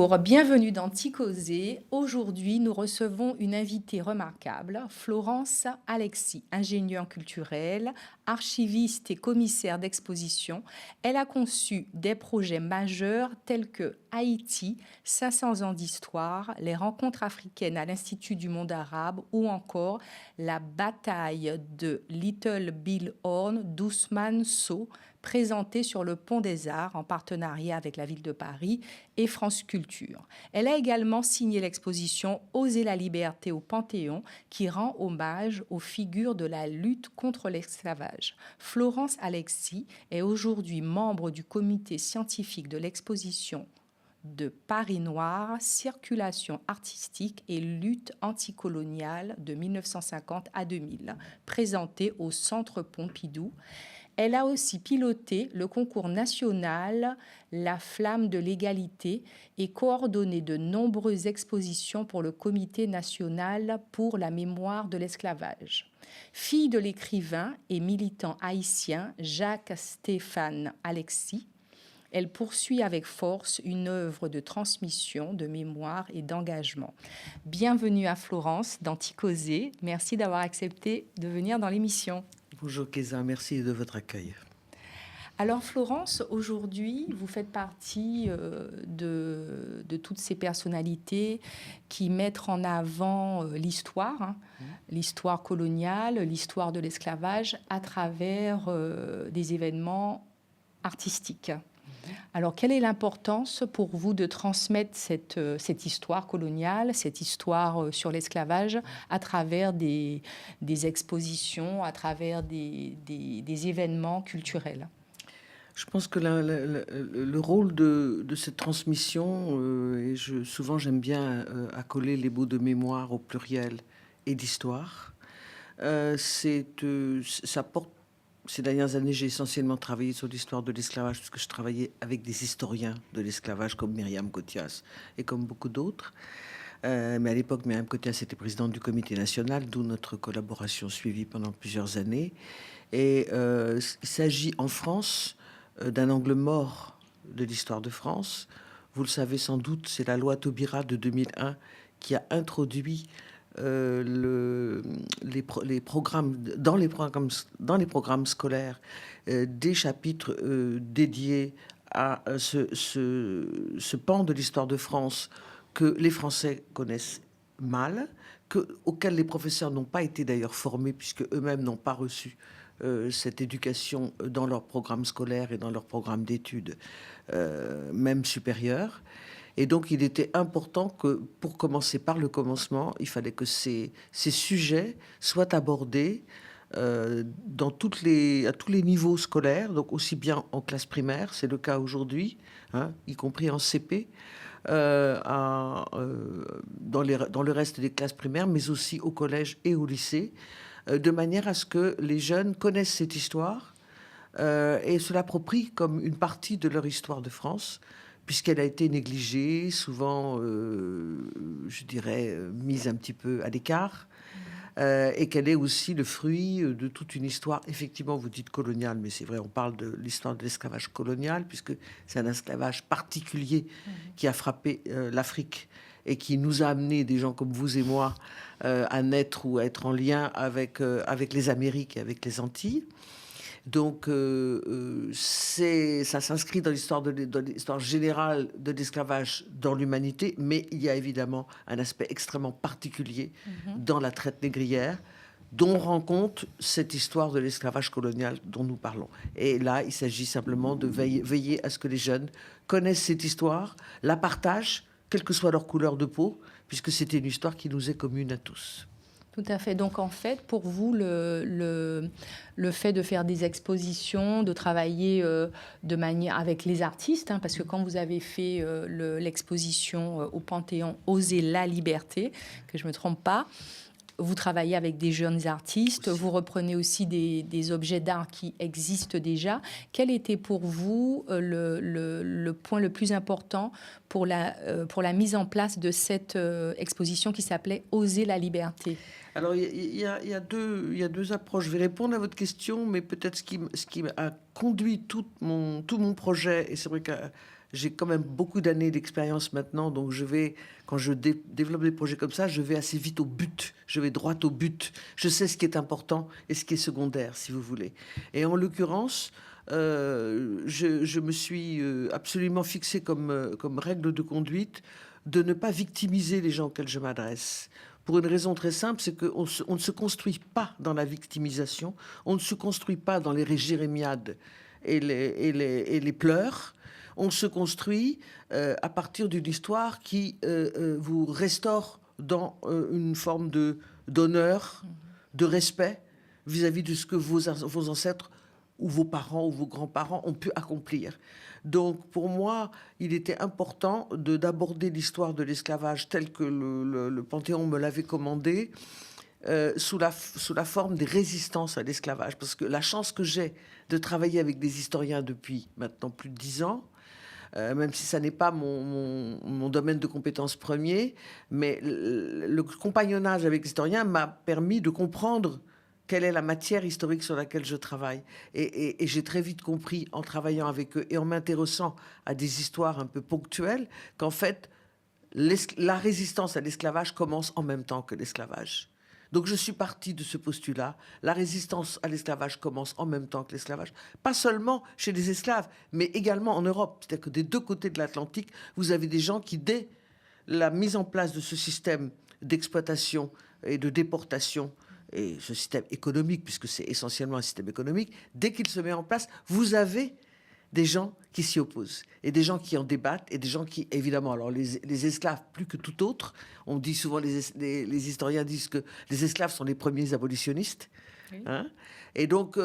Bonjour, bienvenue dans Ticosé. Aujourd'hui, nous recevons une invitée remarquable, Florence Alexis, ingénieure culturelle, archiviste et commissaire d'exposition. Elle a conçu des projets majeurs tels que Haïti, 500 ans d'histoire, les rencontres africaines à l'Institut du monde arabe ou encore la bataille de Little Bill Horn d'Ousmane Sow, présentée sur le Pont des Arts en partenariat avec la ville de Paris et France Culture. Elle a également signé l'exposition Oser la liberté au Panthéon qui rend hommage aux figures de la lutte contre l'esclavage. Florence Alexis est aujourd'hui membre du comité scientifique de l'exposition de Paris Noir, circulation artistique et lutte anticoloniale de 1950 à 2000, présentée au Centre Pompidou. Elle a aussi piloté le concours national La Flamme de l'égalité et coordonné de nombreuses expositions pour le Comité national pour la mémoire de l'esclavage. Fille de l'écrivain et militant haïtien Jacques-Stéphane Alexis, elle poursuit avec force une œuvre de transmission, de mémoire et d'engagement. Bienvenue à Florence, dans Ticosé. Merci d'avoir accepté de venir dans l'émission. Bonjour Kéza, merci de votre accueil. Alors Florence, aujourd'hui, vous faites partie de toutes ces personnalités qui mettent en avant l'histoire, l'histoire coloniale, l'histoire de l'esclavage à travers des événements artistiques. Alors, quelle est l'importance pour vous de transmettre cette histoire coloniale, cette histoire sur l'esclavage à travers des expositions, à travers des événements culturels? Je pense que le rôle de cette transmission, et souvent j'aime bien accoler les mots de mémoire au pluriel et d'histoire, ça porte. Ces dernières années, j'ai essentiellement travaillé sur l'histoire de l'esclavage, parce que je travaillais avec des historiens de l'esclavage comme Myriam Cothias et comme beaucoup d'autres. Mais à l'époque, Myriam Cothias était présidente du comité national, d'où notre collaboration suivie pendant plusieurs années. Et il s'agit en France d'un angle mort de l'histoire de France. Vous le savez sans doute, c'est la loi Taubira de 2001 qui a introduit les programmes dans les programmes scolaires des chapitres dédiés à ce pan de l'histoire de France que les Français connaissent mal, auquel les professeurs n'ont pas été d'ailleurs formés puisque eux-mêmes n'ont pas reçu cette éducation dans leur programme scolaire et dans leur programme d'études, même supérieur. Et donc, il était important que, pour commencer par le commencement, il fallait que ces sujets soient abordés à tous les niveaux scolaires, donc aussi bien en classe primaire, c'est le cas aujourd'hui, y compris en CP, dans le reste des classes primaires, mais aussi au collège et au lycée, de manière à ce que les jeunes connaissent cette histoire et se l'approprient comme une partie de leur histoire de France, puisqu'elle a été négligée, souvent, je dirais, mise un petit peu à l'écart, et qu'elle est aussi le fruit de toute une histoire, effectivement, vous dites coloniale, mais c'est vrai, on parle de l'histoire de l'esclavage colonial, puisque c'est un esclavage particulier qui a frappé l'Afrique et qui nous a amené, des gens comme vous et moi, à naître ou à être en lien avec les Amériques et avec les Antilles. Donc, ça s'inscrit dans l'histoire générale de l'esclavage dans l'humanité, mais il y a évidemment un aspect extrêmement particulier dans la traite négrière, dont on rend compte cette histoire de l'esclavage colonial dont nous parlons. Et là, il s'agit simplement de veiller à ce que les jeunes connaissent cette histoire, la partagent, quelle que soit leur couleur de peau, puisque c'était une histoire qui nous est commune à tous. Tout à fait. Donc, en fait, pour vous, le fait de faire des expositions, de travailler de manière avec les artistes, parce que quand vous avez fait l'exposition au Panthéon Oser la liberté, que je ne me trompe pas, vous travaillez avec des jeunes artistes, vous reprenez aussi des objets d'art qui existent déjà. Quel était pour vous le point le plus important pour la mise en place de cette exposition qui s'appelait Oser la liberté? Alors, il y a deux approches. Je vais répondre à votre question, mais peut-être ce qui a conduit tout mon projet, et c'est vrai qu'à j'ai quand même beaucoup d'années d'expérience maintenant, donc quand je développe des projets comme ça, je vais assez vite au but, je vais droit au but. Je sais ce qui est important et ce qui est secondaire, si vous voulez. Et en l'occurrence, je me suis absolument fixé comme règle de conduite de ne pas victimiser les gens auxquels je m'adresse. Pour une raison très simple, c'est qu'on ne se construit pas dans la victimisation, on ne se construit pas dans les jérémiades et les pleurs. On se construit à partir d'une histoire qui vous restaure dans une forme d'honneur, de respect vis-à-vis de ce que vos ancêtres ou vos parents ou vos grands-parents ont pu accomplir. Donc, pour moi, il était important d'aborder l'histoire de l'esclavage telle que le Panthéon me l'avait commandé, sous la forme des résistances à l'esclavage. Parce que la chance que j'ai de travailler avec des historiens depuis maintenant plus de 10 ans, même si ça n'est pas mon domaine de compétences premier, mais le compagnonnage avec les historiens m'a permis de comprendre quelle est la matière historique sur laquelle je travaille. Et j'ai très vite compris, en travaillant avec eux et en m'intéressant à des histoires un peu ponctuelles, qu'en fait, la résistance à l'esclavage commence en même temps que l'esclavage. Donc je suis partie de ce postulat. La résistance à l'esclavage commence en même temps que l'esclavage. Pas seulement chez les esclaves, mais également en Europe. C'est-à-dire que des deux côtés de l'Atlantique, vous avez des gens qui, dès la mise en place de ce système d'exploitation et de déportation, et ce système économique, puisque c'est essentiellement un système économique, dès qu'il se met en place, vous avez des gens qui s'y opposent, et des gens qui en débattent, et des gens qui, évidemment, alors les esclaves plus que tout autre, on dit souvent, les historiens disent que les esclaves sont les premiers abolitionnistes, oui. Hein, et donc,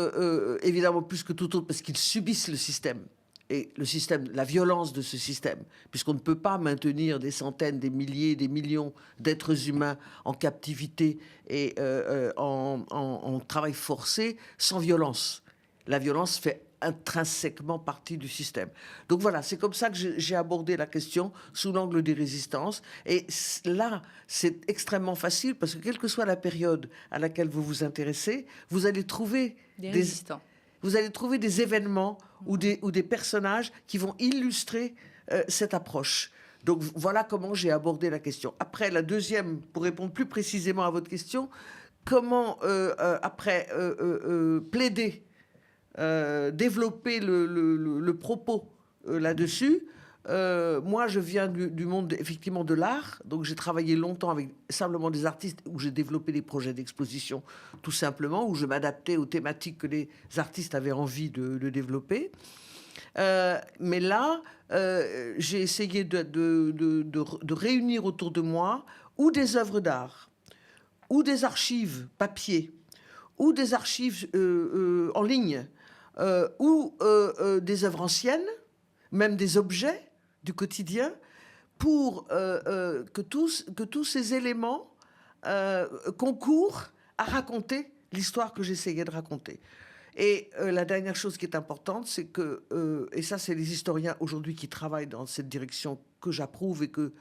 évidemment, plus que tout autre, parce qu'ils subissent le système, et le système, la violence de ce système, puisqu'on ne peut pas maintenir des centaines, des milliers, des millions d'êtres humains en captivité et en travail forcé sans violence. La violence fait intrinsèquement partie du système. Donc voilà, c'est comme ça que j'ai abordé la question sous l'angle des résistances. Et là, c'est extrêmement facile parce que quelle que soit la période à laquelle vous vous intéressez, vous allez trouver des résistants. Vous allez trouver des événements ou des personnages qui vont illustrer cette approche. Donc voilà comment j'ai abordé la question. Après, la deuxième, pour répondre plus précisément à votre question, comment après plaider, développer le propos là-dessus. Moi, je viens du monde, effectivement, de l'art. Donc, j'ai travaillé longtemps avec simplement des artistes où j'ai développé des projets d'exposition, tout simplement, où je m'adaptais aux thématiques que les artistes avaient envie de développer. Mais là, j'ai essayé de réunir autour de moi ou des œuvres d'art, ou des archives papier, ou des archives en ligne, ou des œuvres anciennes, même des objets du quotidien, pour que tous ces éléments concourent à raconter l'histoire que j'essayais de raconter. Et la dernière chose qui est importante, c'est que, et ça c'est les historiens aujourd'hui qui travaillent dans cette direction que j'approuve et que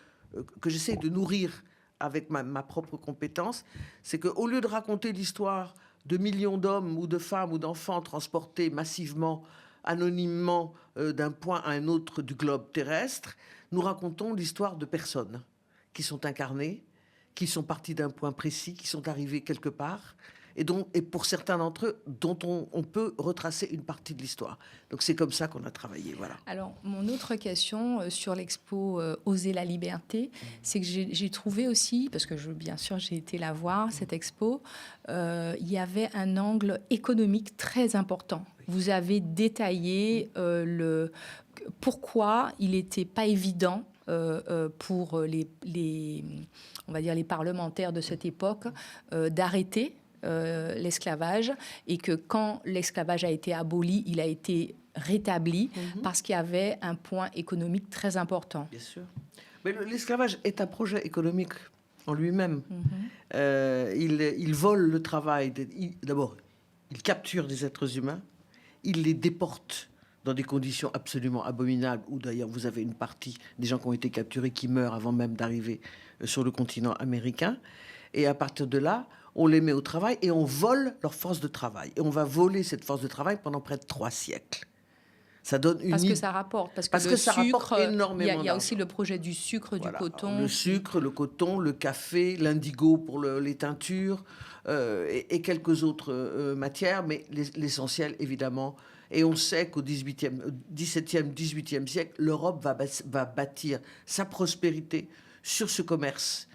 j'essaie de nourrir avec ma propre compétence, c'est qu'au lieu de raconter l'histoire de millions d'hommes ou de femmes ou d'enfants transportés massivement, anonymement, d'un point à un autre du globe terrestre, nous racontons l'histoire de personnes qui sont incarnées, qui sont parties d'un point précis, qui sont arrivées quelque part, et pour certains d'entre eux, dont on peut retracer une partie de l'histoire. Donc c'est comme ça qu'on a travaillé, voilà. Alors, mon autre question sur l'expo Oser la liberté, c'est que j'ai trouvé aussi, parce que bien sûr j'ai été la voir, cette expo, il y avait un angle économique très important. Vous avez détaillé pourquoi il n'était pas évident pour on va dire les parlementaires de cette époque d'arrêter l'esclavage, et que quand l'esclavage a été aboli, il a été rétabli parce qu'il y avait un point économique très important. Bien sûr. Mais l'esclavage est un projet économique en lui-même. Il vole le travail. D'abord, il capture des êtres humains, il les déporte dans des conditions absolument abominables, où d'ailleurs vous avez une partie des gens qui ont été capturés qui meurent avant même d'arriver sur le continent américain. Et à partir de là, on les met au travail et on vole leur force de travail. Et on va voler cette force de travail pendant près de 3 siècles. Ça donne une Parce que ça rapporte, parce que le ça sucre, rapporte énormément il y a aussi d'argent. le projet du sucre, du Voilà, coton. le sucre, le coton, le café, l'indigo pour les teintures et quelques autres matières, mais l'essentiel évidemment. Et on sait qu'au 17e, 18e siècle, l'Europe va bâtir sa prospérité sur ce commerce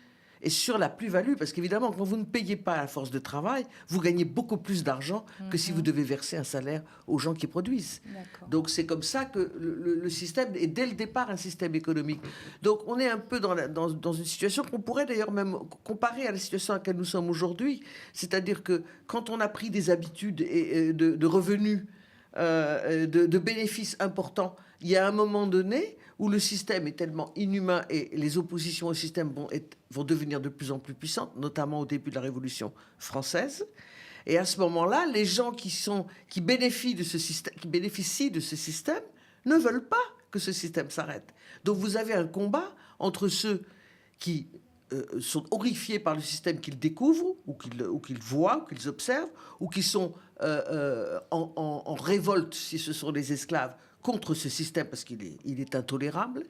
et sur la plus-value, parce qu'évidemment, quand vous ne payez pas à la force de travail, vous gagnez beaucoup plus d'argent que si vous devez verser un salaire aux gens qui produisent. D'accord. Donc c'est comme ça que le système est dès le départ un système économique. Donc on est un peu dans une situation qu'on pourrait d'ailleurs même comparer à la situation à laquelle nous sommes aujourd'hui. C'est-à-dire que quand on a pris des habitudes de revenus, de bénéfices importants, il y a un moment donné où le système est tellement inhumain et les oppositions au système vont devenir de plus en plus puissantes, notamment au début de la Révolution française. Et à ce moment-là, les gens qui bénéficient de ce système ne veulent pas que ce système s'arrête. Donc vous avez un combat entre ceux qui sont horrifiés par le système qu'ils découvrent, ou qu'ils voient, ou qu'ils observent, ou qui sont en révolte, si ce sont des esclaves, contre ce système parce qu'il est intolérable.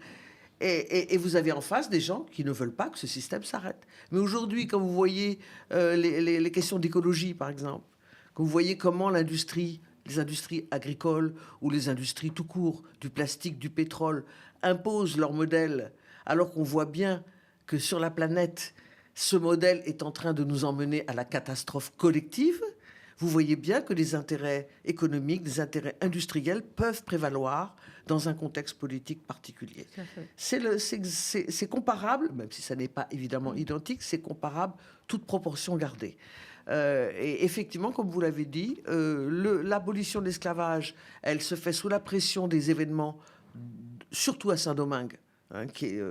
Et vous avez en face des gens qui ne veulent pas que ce système s'arrête. Mais aujourd'hui, quand vous voyez les questions d'écologie, par exemple, quand vous voyez comment les industries agricoles ou les industries tout court, du plastique, du pétrole, imposent leur modèle, alors qu'on voit bien que sur la planète, ce modèle est en train de nous emmener à la catastrophe collective, vous voyez bien que les intérêts économiques, les intérêts industriels peuvent prévaloir dans un contexte politique particulier. C'est comparable, même si ça n'est pas évidemment identique, c'est comparable, toute proportion gardée. Et effectivement, comme vous l'avez dit, l'abolition de l'esclavage, elle se fait sous la pression des événements, surtout à Saint-Domingue, qui est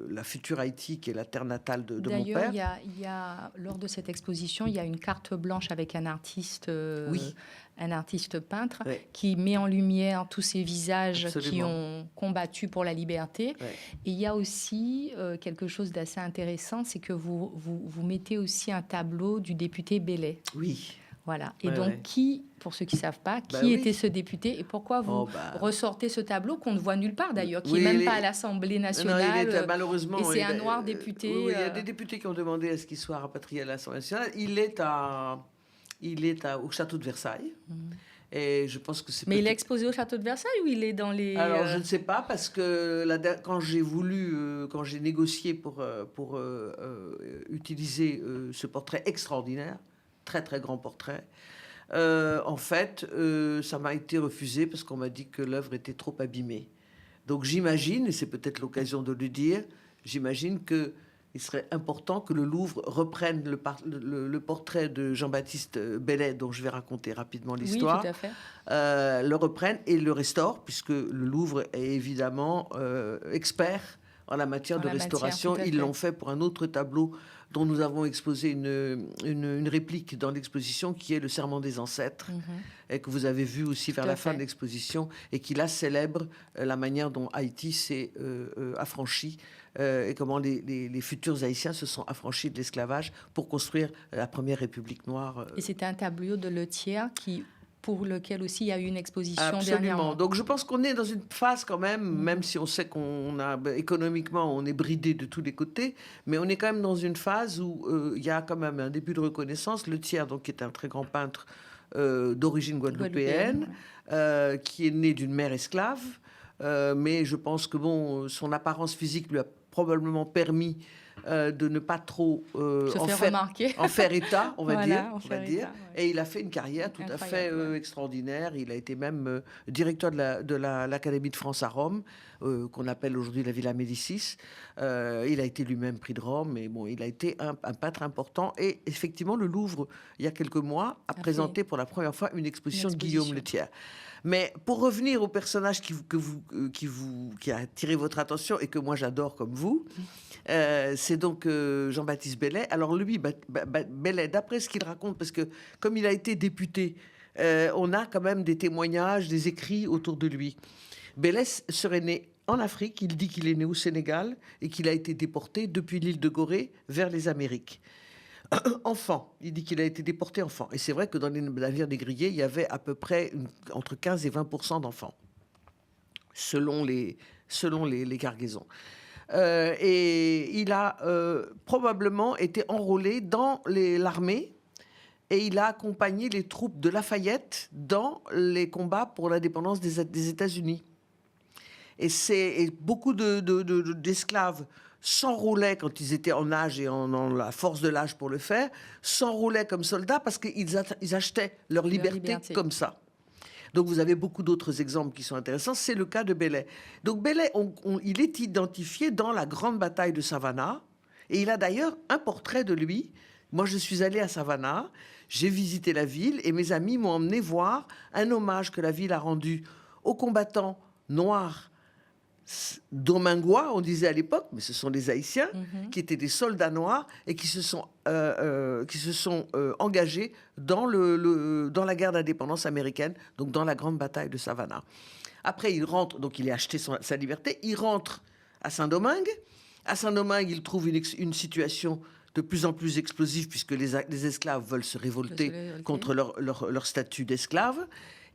la future Haïti, qui est la terre natale de mon père. D'ailleurs, lors de cette exposition, il y a une carte blanche avec un artiste, oui. Un artiste peintre, Oui. qui met en lumière tous ces visages Absolument. qui ont combattu pour la liberté. Oui. Et il y a aussi quelque chose d'assez intéressant, c'est que vous mettez aussi un tableau du député Bellet. Oui. Voilà. Et donc, pour ceux qui ne savent pas, qui était ce député et pourquoi vous ressortez ce tableau qu'on ne voit nulle part d'ailleurs, qui n'est même pas à l'Assemblée nationale. Non, malheureusement. Et c'est un noir député. Oui, il y a des députés qui ont demandé à ce qu'il soit rapatrié à l'Assemblée nationale. Il est au château de Versailles. Et je pense que c'est. Mais il est exposé au château de Versailles ou il est dans les. Alors je ne sais pas parce que quand j'ai négocié pour utiliser ce portrait extraordinaire, très très grand portrait, en fait, ça m'a été refusé parce qu'on m'a dit que l'œuvre était trop abîmée. Donc j'imagine, et c'est peut-être l'occasion de le dire, j'imagine que il serait important que le Louvre reprenne le portrait de Jean-Baptiste Bellet, dont je vais raconter rapidement l'histoire. Oui, tout à fait. Le reprenne et le restaure, puisque le Louvre est évidemment expert en la matière de restauration. Ils l'ont fait pour un autre tableau dont nous avons exposé une réplique dans l'exposition, qui est le Serment des Ancêtres, et que vous avez vu aussi vers la fin de l'exposition, et qui là célèbre la manière dont Haïti s'est affranchi et comment les futurs Haïtiens se sont affranchis de l'esclavage pour construire la première République noire. Et c'était un tableau de Lethière pour lequel aussi il y a eu une exposition Absolument. dernièrement. Donc je pense qu'on est dans une phase quand même si on sait économiquement on est bridé de tous les côtés, mais on est quand même dans une phase où il y a quand même un début de reconnaissance. Lethière, donc, qui est un très grand peintre d'origine guadeloupéenne, qui est né d'une mère esclave, mais je pense que son apparence physique lui a probablement permis de ne pas trop en faire état, on va dire. Et il a fait une carrière tout à fait extraordinaire. Il a été même directeur de l'Académie de France à Rome, qu'on appelle aujourd'hui la Villa Médicis. Il a été lui-même prix de Rome, mais bon, il a été un peintre important. Et effectivement, le Louvre, il y a quelques mois, a présenté pour la première fois une exposition de Guillaume Lethière. Mais pour revenir au personnage qui a attiré votre attention et que moi j'adore comme vous, c'est donc Jean-Baptiste Bellet. Alors lui, Bellet, d'après ce qu'il raconte, parce que comme il a été député, on a quand même des témoignages, des écrits autour de lui. Bellet serait né en Afrique. Il dit qu'il est né au Sénégal et qu'il a été déporté depuis l'île de Gorée vers les Amériques. Enfant, il dit qu'il a été déporté enfant. Et c'est vrai que dans les navires négriers, il y avait à peu près entre 15 et 20% d'enfants. selon les cargaisons. Et il a probablement été enrôlé dans l'armée et il a accompagné les troupes de Lafayette dans les combats pour l'indépendance des États-Unis. Et beaucoup d'esclaves s'enrôlaient quand ils étaient en âge et en la force de l'âge pour le faire, s'enrôlaient comme soldats parce qu'ils achetaient leur liberté comme ça. Donc vous avez beaucoup d'autres exemples qui sont intéressants. C'est le cas de Bellay. Donc Bellay, il est identifié dans la grande bataille de Savannah. Et il a d'ailleurs un portrait de lui. Moi, je suis allée à Savannah, j'ai visité la ville et mes amis m'ont emmené voir un hommage que la ville a rendu aux combattants noirs domingois, on disait à l'époque, mais ce sont des Haïtiens, qui étaient des soldats noirs et qui se sont engagés dans la guerre d'indépendance américaine, donc dans la grande bataille de Savannah. Après, il rentre, donc il a acheté sa liberté, il rentre à Saint-Domingue. À Saint-Domingue, il trouve une situation de plus en plus explosive puisque les esclaves veulent se révolter contre leur statut d'esclave.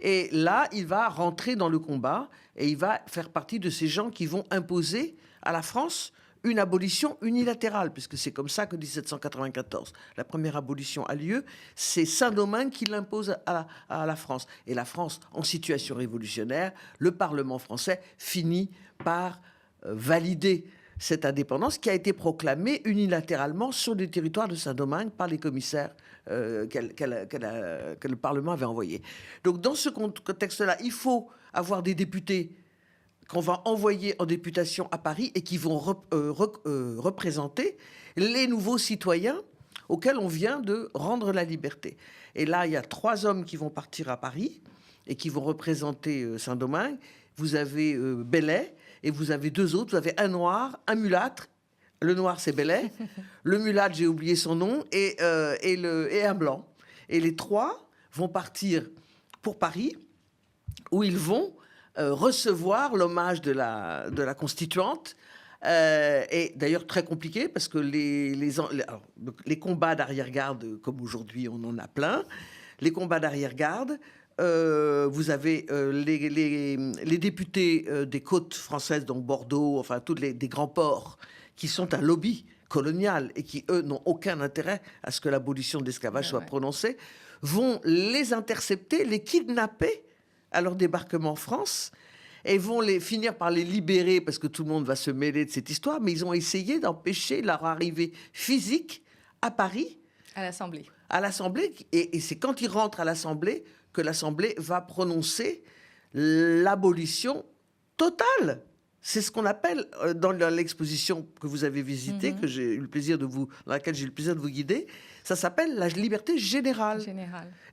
Et là, il va rentrer dans le combat et il va faire partie de ces gens qui vont imposer à la France une abolition unilatérale, puisque c'est comme ça que 1794, la première abolition a lieu. C'est Saint-Domingue qui l'impose à la France. Et la France, en situation révolutionnaire, le Parlement français finit par valider cette indépendance qui a été proclamée unilatéralement sur le territoire de Saint-Domingue par les commissaires que le Parlement avait envoyés. Donc dans ce contexte-là, il faut avoir des députés qu'on va envoyer en députation à Paris et qui vont représenter les nouveaux citoyens auxquels on vient de rendre la liberté. Et là, il y a 3 hommes qui vont partir à Paris et qui vont représenter Saint-Domingue. Vous avez Bellay et vous avez 2 autres. Vous avez un noir, un mulâtre. Le noir, c'est Bellay. Le mulâtre, j'ai oublié son nom, et un blanc. Et les 3 vont partir pour Paris, où ils vont recevoir l'hommage de la constituante. Et d'ailleurs très compliqué parce que les combats d'arrière-garde, comme aujourd'hui on en a plein, les combats d'arrière-garde, vous avez les députés des côtes françaises, donc Bordeaux, enfin tous des grands ports, qui sont un lobby colonial et qui, eux, n'ont aucun intérêt à ce que l'abolition de l'esclavage soit prononcée, vont les intercepter, les kidnapper à leur débarquement en France et vont finir par les libérer parce que tout le monde va se mêler de cette histoire, mais ils ont essayé d'empêcher leur arrivée physique à Paris. À l'Assemblée. À l'Assemblée, et c'est quand ils rentrent à l'Assemblée que l'Assemblée va prononcer l'abolition totale. C'est ce qu'on appelle, dans l'exposition que vous avez visitée, que j'ai eu le plaisir dans laquelle j'ai eu le plaisir de vous guider, ça s'appelle la liberté générale.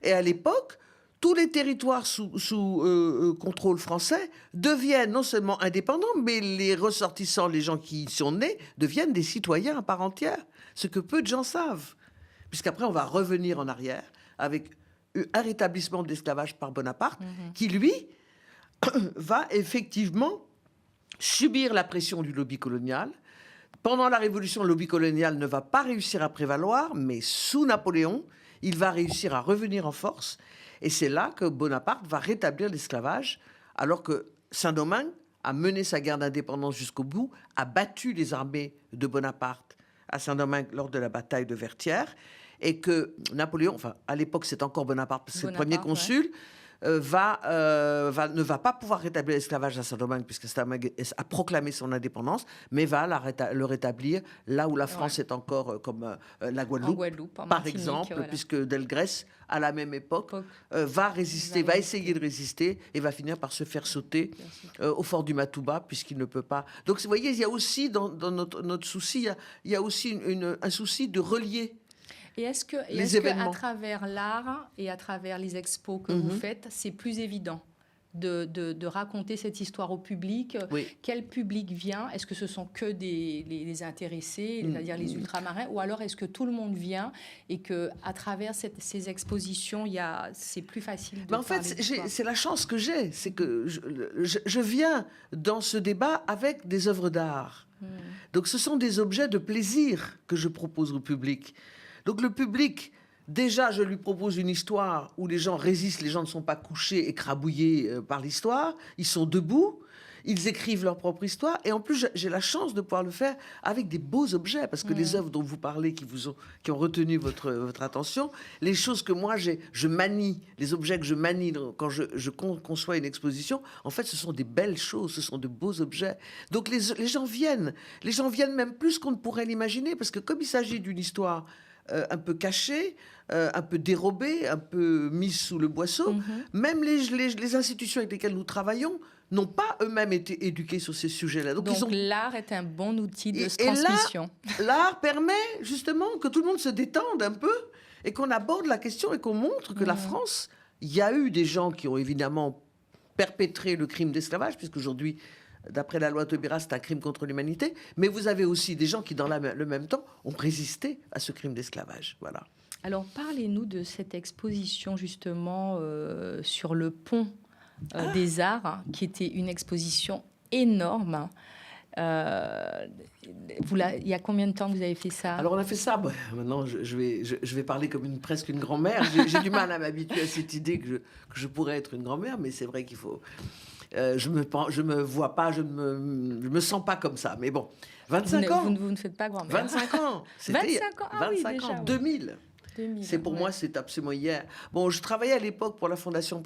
Et à l'époque, tous les territoires sous contrôle français deviennent non seulement indépendants, mais les ressortissants, les gens qui y sont nés, deviennent des citoyens à part entière. Ce que peu de gens savent. Puisqu'après, on va revenir en arrière avec un rétablissement de l'esclavage par Bonaparte, qui, lui, va effectivement subir la pression du lobby colonial. Pendant la Révolution, le lobby colonial ne va pas réussir à prévaloir, mais sous Napoléon, il va réussir à revenir en force. Et c'est là que Bonaparte va rétablir l'esclavage, alors que Saint-Domingue a mené sa guerre d'indépendance jusqu'au bout, a battu les armées de Bonaparte à Saint-Domingue lors de la bataille de Vertières, et que Napoléon, enfin à l'époque c'est encore Bonaparte, parce que c'est le premier consul, ne va pas pouvoir rétablir l'esclavage à Saint-Domingue, puisque Saint-Domingue a proclamé son indépendance, mais va le rétablir là où la France est encore, comme la Guadeloupe, par exemple, puisque Delgrès, à la même époque, va résister, va essayer de résister, et va finir par se faire sauter au fort du Matouba, puisqu'il ne peut pas... Donc vous voyez, il y a aussi, dans notre souci, il y a aussi un souci de relier. Et est-ce qu'à travers l'art et à travers les expos que vous faites, c'est plus évident de raconter cette histoire au public? Quel public vient? Est-ce que ce sont que les intéressés, c'est-à-dire les ultramarins, ou alors est-ce que tout le monde vient et qu'à travers ces expositions, c'est plus facile de en fait, c'est la chance que j'ai, c'est que je viens dans ce débat avec des œuvres d'art. Donc ce sont des objets de plaisir que je propose au public. Donc le public, déjà, je lui propose une histoire où les gens résistent, les gens ne sont pas couchés, écrabouillés par l'histoire, ils sont debout, ils écrivent leur propre histoire. Et en plus, j'ai la chance de pouvoir le faire avec des beaux objets, parce que les œuvres dont vous parlez, qui ont retenu votre attention, les choses que moi, je manie, les objets que je manie quand je conçois une exposition, en fait, ce sont des belles choses, ce sont de beaux objets. Donc les gens viennent même plus qu'on ne pourrait l'imaginer, parce que comme il s'agit d'une histoire un peu cachée, un peu dérobée, un peu mise sous le boisseau, même les institutions avec lesquelles nous travaillons n'ont pas eux-mêmes été éduqués sur ces sujets-là. Donc l'art est un bon outil de transmission. L'art permet justement que tout le monde se détende un peu et qu'on aborde la question et qu'on montre que la France, il y a eu des gens qui ont évidemment perpétré le crime d'esclavage, puisqu'aujourd'hui, d'après la loi Taubira, c'est un crime contre l'humanité, mais vous avez aussi des gens qui, dans le même temps, ont résisté à ce crime d'esclavage. Voilà. Alors, parlez-nous de cette exposition, justement, sur le pont des Arts, qui était une exposition énorme. Il y a combien de temps que vous avez fait ça? Alors, on a fait ça. Maintenant, je vais parler comme presque une grand-mère. J'ai du mal à m'habituer à cette idée que je pourrais être une grand-mère, mais c'est vrai qu'il faut... je me vois pas, je me sens pas comme ça. Mais bon, 25 ans. Vous ne faites pas grand-mère. 25 ans. 25 ans, 25 déjà, ans, oui. 2000. C'est pour moi, c'est absolument hier. Bon, je travaillais à l'époque pour la fondation,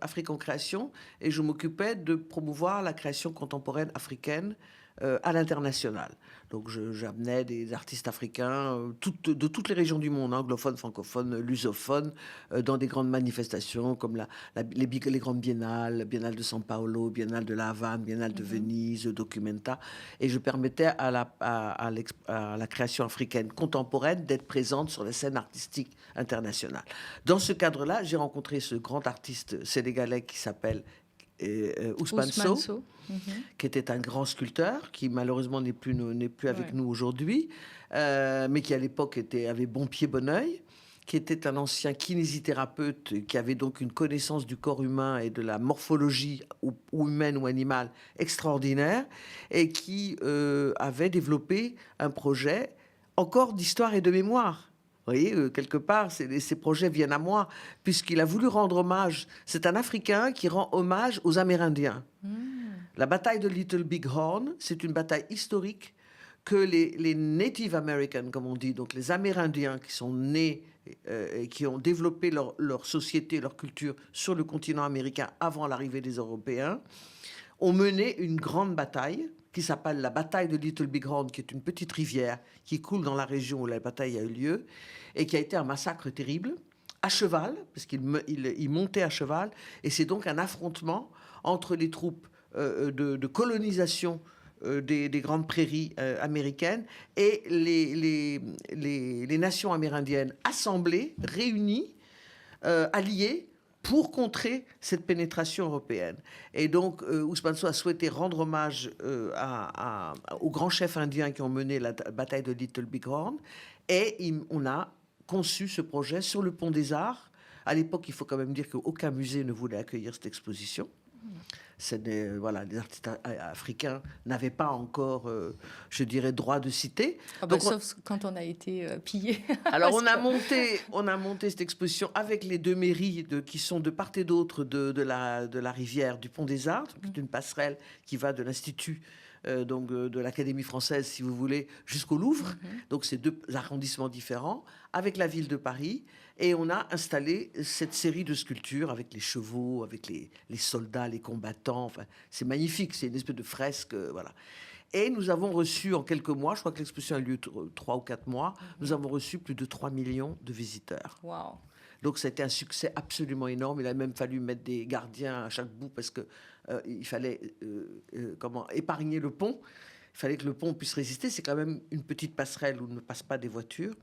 Afrique en création, et je m'occupais de promouvoir la création contemporaine africaine à l'international. Donc, j'amenais des artistes africains de toutes les régions du monde, anglophones, francophones, lusophones, dans des grandes manifestations comme les grandes biennales, Biennale de São Paulo, Biennale de La Havane, Biennale de Venise, Documenta. Et je permettais à la création africaine contemporaine d'être présente sur la scène artistique internationale. Dans ce cadre-là, j'ai rencontré ce grand artiste sénégalais qui s'appelle Ousmane Sow, qui était un grand sculpteur, qui malheureusement n'est plus avec nous aujourd'hui, mais qui à l'époque avait bon pied, bon oeil, qui était un ancien kinésithérapeute, qui avait donc une connaissance du corps humain et de la morphologie, ou humaine ou animale, extraordinaire, et qui avait développé un projet encore d'histoire et de mémoire. Vous voyez, quelque part, ces projets viennent à moi, puisqu'il a voulu rendre hommage. C'est un Africain qui rend hommage aux Amérindiens. La bataille de Little Big Horn, c'est une bataille historique que les Native Americans, comme on dit, donc les Amérindiens qui sont nés et qui ont développé leur société, leur culture sur le continent américain avant l'arrivée des Européens, ont mené une grande bataille qui s'appelle la bataille de Little Big Horn, qui est une petite rivière qui coule dans la région où la bataille a eu lieu, et qui a été un massacre terrible, à cheval, parce qu'il montait à cheval, et c'est donc un affrontement entre les troupes de colonisation des grandes prairies américaines et les nations amérindiennes assemblées, réunies, alliées, pour contrer cette pénétration européenne. Et donc, Ousmane Sow a souhaité rendre hommage aux grands chefs indiens qui ont mené la bataille de Little Big Horn. Et on a conçu ce projet sur le Pont des Arts. À l'époque, il faut quand même dire qu'aucun musée ne voulait accueillir cette exposition. Les artistes africains n'avaient pas encore, je dirais, droit de citer. Sauf quand on a été pillé. Alors on a monté cette exposition avec les deux mairies qui sont de part et d'autre de la rivière du Pont des Arts, qui est une passerelle qui va de l'Institut de l'Académie française, si vous voulez, jusqu'au Louvre. Donc c'est deux arrondissements différents, avec la ville de Paris. Et on a installé cette série de sculptures avec les chevaux, avec les soldats, les combattants. Enfin, c'est magnifique, c'est une espèce de fresque, voilà. Et nous avons reçu en quelques mois, je crois que l'exposition a eu lieu 3 ou 4 mois, nous avons reçu plus de 3 millions de visiteurs. Wow. Donc c'était un succès absolument énorme. Il a même fallu mettre des gardiens à chaque bout parce que il fallait épargner le pont. Il fallait que le pont puisse résister. C'est quand même une petite passerelle où ne passent pas des voitures.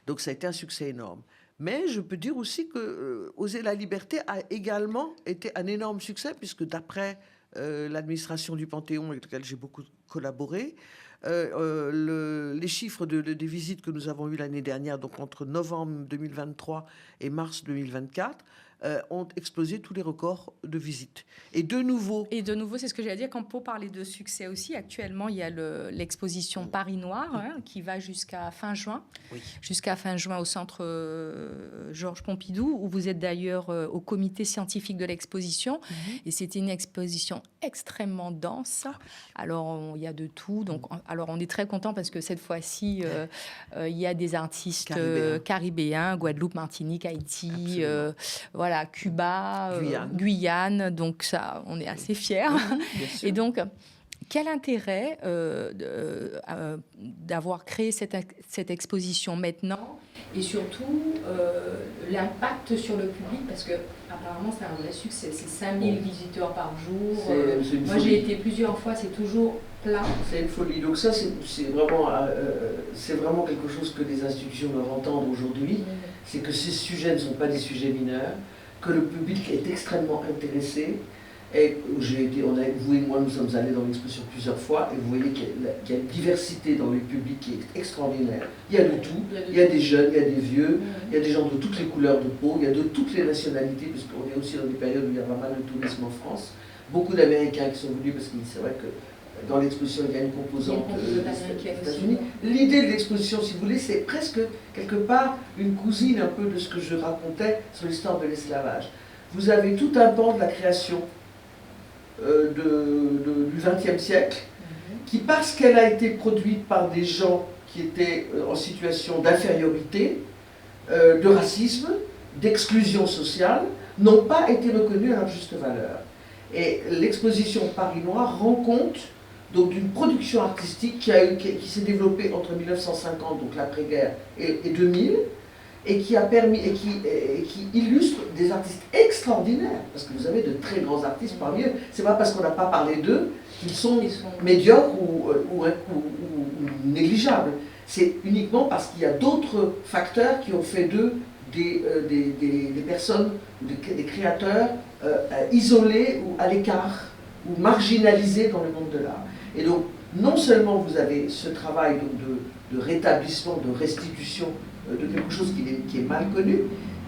Donc ça a été un succès énorme. Mais je peux dire aussi que Oser la liberté a également été un énorme succès, puisque d'après l'administration du Panthéon, avec laquelle j'ai beaucoup collaboré, les chiffres des visites que nous avons eues l'année dernière, donc entre novembre 2023 et mars 2024, ont explosé tous les records de visites. Et de nouveau, c'est ce que j'allais dire, quand pour parler de succès aussi, actuellement, il y a l'exposition Paris Noir qui va jusqu'à fin juin. Oui. Jusqu'à fin juin au centre Georges Pompidou, où vous êtes d'ailleurs au comité scientifique de l'exposition. Et c'était une exposition extrêmement dense. Alors, il y a de tout. Donc, alors, on est très content parce que cette fois-ci, il y a des artistes caribéens, Guadeloupe, Martinique, Haïti, voilà, Cuba, Guyane. Donc ça, on est assez fiers. Et donc, quel intérêt d'avoir créé cette exposition maintenant, et surtout l'impact sur le public, parce que apparemment c'est un vrai succès, c'est 5000 visiteurs par jour. Moi j'ai été plusieurs fois, c'est toujours plein. C'est une folie. Donc ça c'est vraiment quelque chose que les institutions doivent entendre aujourd'hui, c'est que ces sujets ne sont pas des sujets mineurs, que le public est extrêmement intéressé. Et vous et moi, nous sommes allés dans l'exposition plusieurs fois, et vous voyez qu'il y a une diversité dans le public qui est extraordinaire. Il y a de tout, il y a des jeunes, il y a des vieux, il y a des gens de toutes les couleurs de peau, il y a de toutes les nationalités, parce qu'on est aussi dans des périodes où il y a pas mal de tourisme en France. Beaucoup d'Américains qui sont venus, parce que c'est vrai que dans l'exposition, il y a une composante des États-Unis. L'idée de l'exposition, si vous voulez, c'est presque quelque part une cousine un peu de ce que je racontais sur l'histoire de l'esclavage. Vous avez tout un pan de la création du XXe siècle, qui, parce qu'elle a été produite par des gens qui étaient en situation d'infériorité, de racisme, d'exclusion sociale, n'ont pas été reconnus à leur juste valeur. Et l'exposition Paris Noir rend compte donc d'une production artistique qui s'est développée entre 1950, donc l'après-guerre, et 2000, et qui a permis et qui illustre des artistes extraordinaires, parce que vous avez de très grands artistes parmi eux. C'est pas parce qu'on n'a pas parlé d'eux qu'ils sont médiocres ou négligeables. C'est uniquement parce qu'il y a d'autres facteurs qui ont fait d'eux des personnes, des créateurs isolés ou à l'écart, ou marginalisés dans le monde de l'art. Et donc, non seulement vous avez ce travail de rétablissement, de restitution de quelque chose qui est mal connu.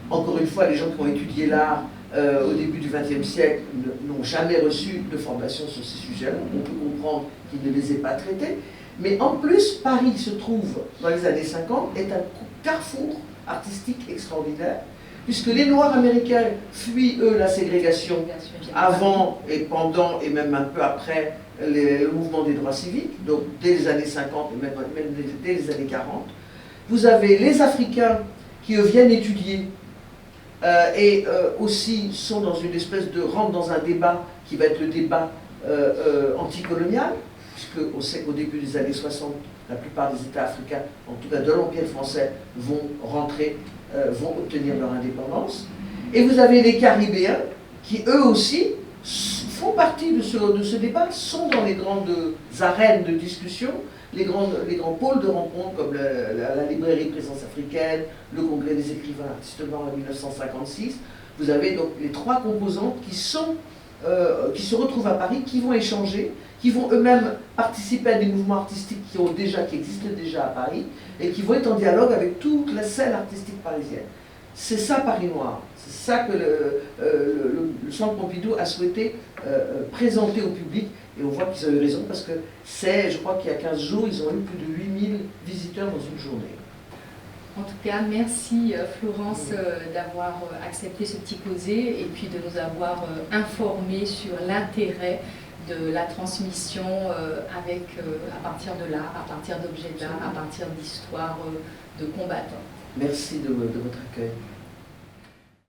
Encore une fois, les gens qui ont étudié l'art au début du XXe siècle n'ont jamais reçu de formation sur ces sujets-là. On peut comprendre qu'ils ne les aient pas traités. Mais en plus, Paris se trouve, dans les années 50, est un carrefour artistique extraordinaire, puisque les Noirs américains fuient, eux, la ségrégation avant et pendant et même un peu après le mouvement des droits civiques, donc dès les années 50 et même dès les années 40. Vous avez les Africains qui, eux, viennent étudier et aussi sont dans une espèce rentrent dans un débat qui va être le débat anticolonial, puisqu'on sait qu'au début des années 60, la plupart des États africains, en tout cas de l'Empire français, vont rentrer, vont obtenir leur indépendance. Et vous avez les Caribéens qui, eux aussi, font partie de ce débat, sont dans les grandes arènes de discussion, les grands pôles de rencontre comme la librairie Présence africaine, le congrès des écrivains artistes noirs en 1956. Vous avez donc les trois composantes qui se retrouvent à Paris, qui vont échanger, qui vont eux-mêmes participer à des mouvements artistiques qui existent déjà à Paris et qui vont être en dialogue avec toute la scène artistique parisienne. C'est ça Paris Noir, c'est ça que le Centre Pompidou a souhaité présenter au public, et on voit qu'ils ont eu raison parce que je crois qu'il y a 15 jours, ils ont eu plus de 8000 visiteurs dans une journée. En tout cas, merci Florence d'avoir accepté ce petit causé et puis de nous avoir informés sur l'intérêt de la transmission à partir de l'art, à partir d'objets d'art, à partir d'histoires de combattants. Merci de votre accueil.